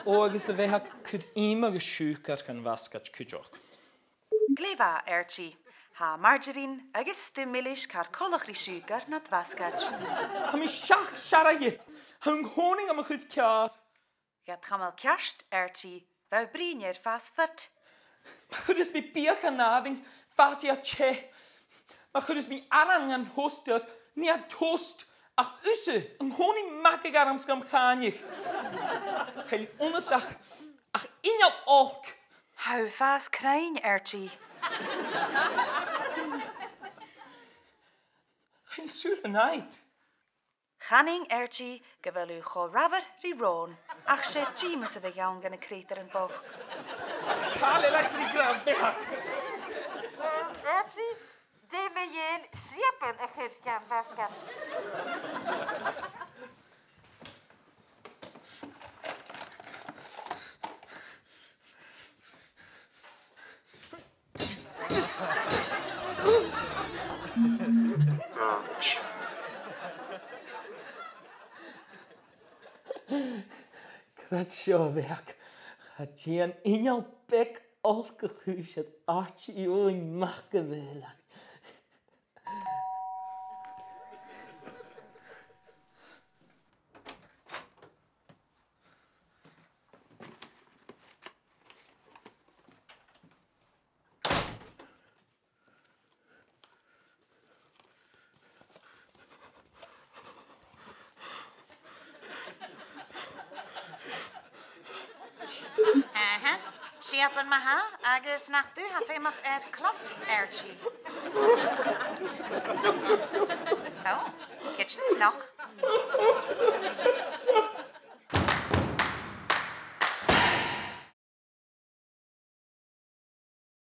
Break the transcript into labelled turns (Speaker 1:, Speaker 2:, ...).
Speaker 1: agus a bheith chud ima go siúcar gan bhascaid chuideach.
Speaker 2: Gléfa, Archie. Ha margarine agus stimulus car colachri sugar na dvascad.
Speaker 1: Ha mi seach siarad, hang honing am a chud cear.
Speaker 2: Get chamal ceast, Archie. Vau brínear fas fyrt.
Speaker 1: Ma chud is mi biach a náfing fasi a che. Ma chud is mi arang an hostar ni a toast ach usse ang honing magig ar am skam chanich. Chael onadach ach inal olk.
Speaker 2: How fas crying, Archie.
Speaker 1: Chael sur a night.
Speaker 2: Channing, Archie, gyfelu cho rafer ri rôn, ach sé James y fe iawn gan y creator yn boch.
Speaker 1: Cael electri graf beach.
Speaker 3: Archie, ddim ei un siapan y chyr gan fasgat.
Speaker 1: Crad seo bheach, a tían inal bec olc a chúisiad Archie oin mach a bheile.
Speaker 3: Siapan maha, agus nach du ha fémach klop, Archie. Oh, kitchen knock.